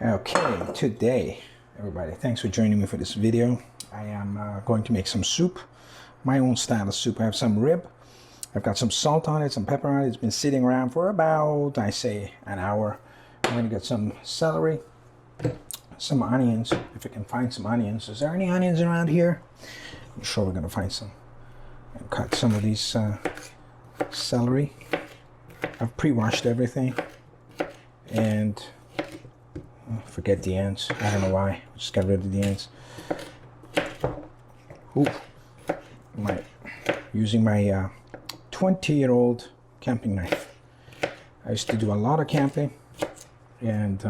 Okay, today, everybody, thanks for joining me for this video. I am going to make some soup, my own style of soup. I have some rib, I've got some salt on it, some pepper on it. It's been sitting around for about, I say, an hour. I'm going to get some celery, some onions, if I can find some onions. Is there any onions around here? I'm sure we're going to find some. And cut some of these celery. I've pre-washed everything, and forget the ends. I don't know why. Just got rid of the ends. Ooh, using my 20-year-old camping knife. I used to do a lot of camping, and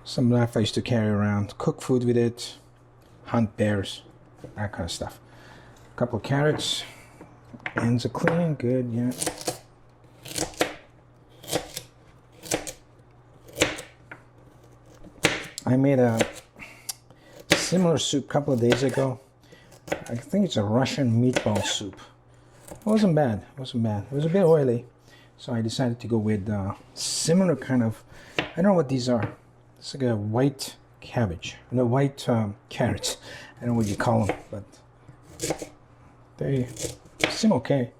some knife I used to carry around, cook food with it, hunt bears, that kind of stuff. A couple of carrots. Ends are clean, good, yeah. I made a similar soup a couple of days ago. I think it's a Russian meatball soup. It wasn't bad. It wasn't bad. It was a bit oily, so I decided to go with similar kind of. I don't know what these are. It's like a white cabbage, no, white carrots. I don't know what you call them, but they seem okay.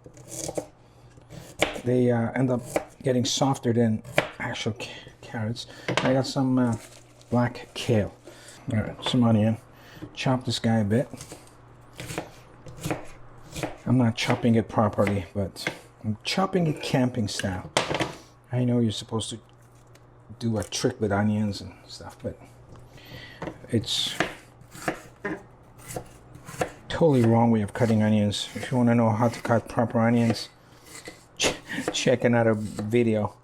They end up getting softer than actual carrots. I got some black kale. All right, some onion. Chop this guy a bit. I'm not chopping it properly, but I'm chopping it camping style. I know you're supposed to do a trick with onions and stuff, but it's totally wrong way of cutting onions. If you want to know how to cut proper onions, check another video.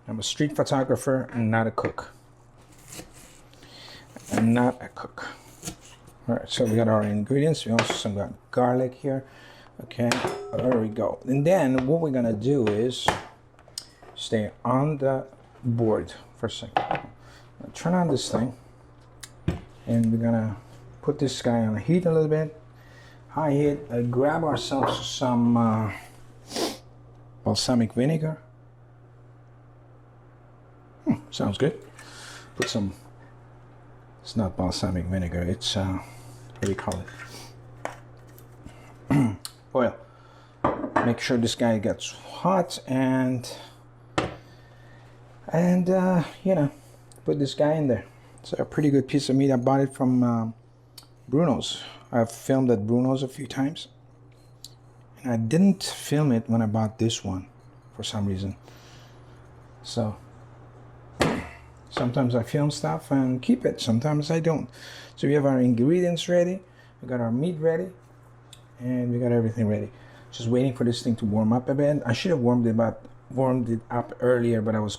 I'm a street photographer and not a cook. I'm not a cook. All right, so we got our ingredients. We also got garlic here. Okay, there we go. And then what we're gonna do is stay on the board for a second. Turn on this thing, and we're gonna put this guy on heat a little bit, high heat. Grab ourselves some balsamic vinegar. Sounds good. Put some. It's not balsamic vinegar. It's what do you call it? Oil. Make sure this guy gets hot, and you know, put this guy in there. It's a pretty good piece of meat. I bought it from Bruno's. I've filmed at Bruno's a few times, and I didn't film it when I bought this one for some reason. So sometimes I film stuff and keep it. Sometimes I don't. So we have our ingredients ready. We got our meat ready, and we got everything ready. Just waiting for this thing to warm up a bit. I should have warmed it up earlier, but I was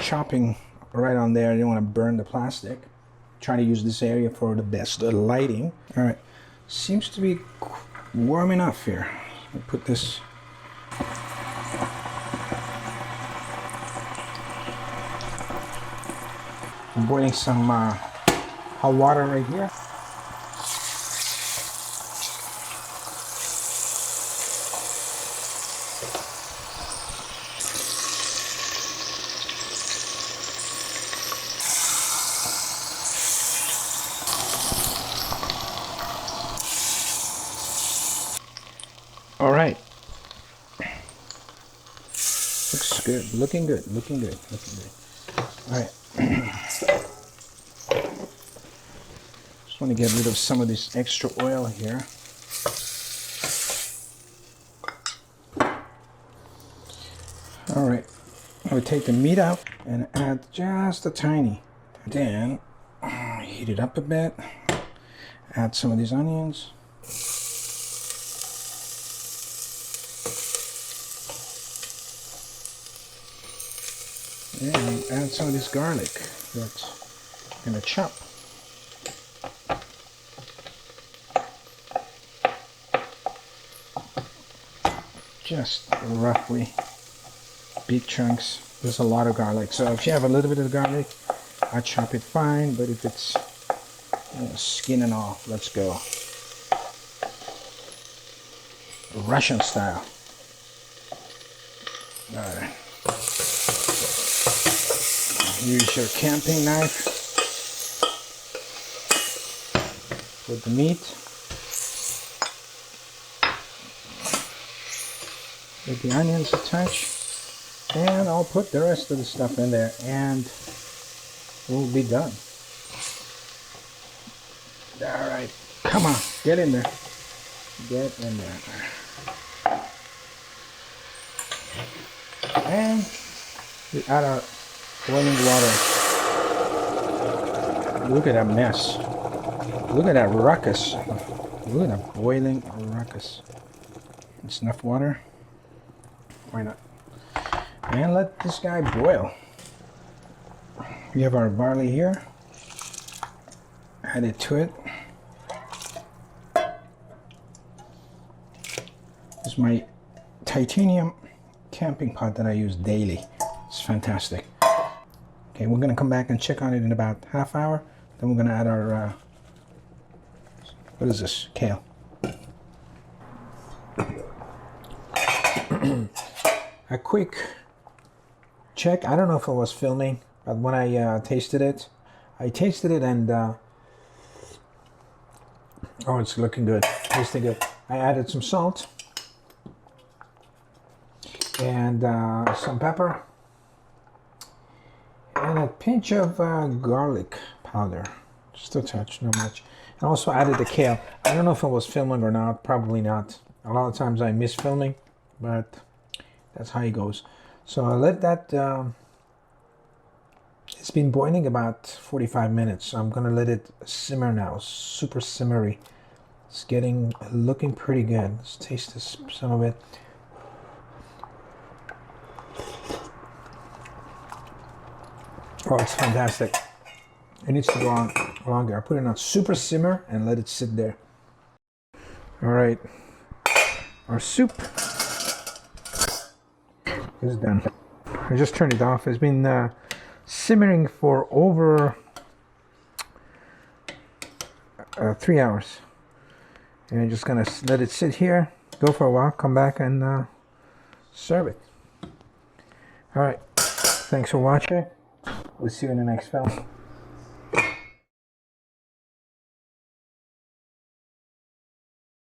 chopping right on there. I didn't want to burn the plastic. Trying to use this area for the best lighting. All right, seems to be warm enough here. I'll put this. I'm boiling some hot water right here. All right. Looks good. Looking good. Looking good. Looking good. All right. Just want to get rid of some of this extra oil here. All right, I would take the meat out and add just a tiny. Then heat it up a bit. Add some of these onions. And add some of this garlic that's gonna chop. Just roughly, big chunks. There's a lot of garlic, so if you have a little bit of garlic, I chop it fine. But if it's skin and all, let's go. Russian style. All right. Use your camping knife with the meat. Get the onions attached, and I'll put the rest of the stuff in there, and we'll be done. All right, come on, get in there. Get in there. And we add our boiling water. Look at that mess. Look at that ruckus. Look at that boiling ruckus. It's enough water. Why not? And let this guy boil. We have our barley here. Add it to it. This is my titanium camping pot that I use daily. It's fantastic. Okay, we're gonna come back and check on it in about half hour. Then we're gonna add our what is this? Kale. A quick check. I don't know if I was filming, but when I tasted it and oh, it's looking good, tasting good. I added some salt and some pepper and a pinch of garlic powder, just a touch, not much. And also added the kale. I don't know if I was filming or not, probably not. A lot of times I miss filming, but that's how it goes. So I let that, it's been boiling about 45 minutes. So I'm gonna let it simmer now, super simmery. It's looking pretty good. Let's taste this, some of it. Oh, it's fantastic. It needs to go on longer. I put it on super simmer and let it sit there. All right, our soup is done. I just turned it off. It's been simmering for over 3 hours. And I'm just gonna let it sit here, go for a while, come back and serve it. All right, thanks for watching. We'll see you in the next film.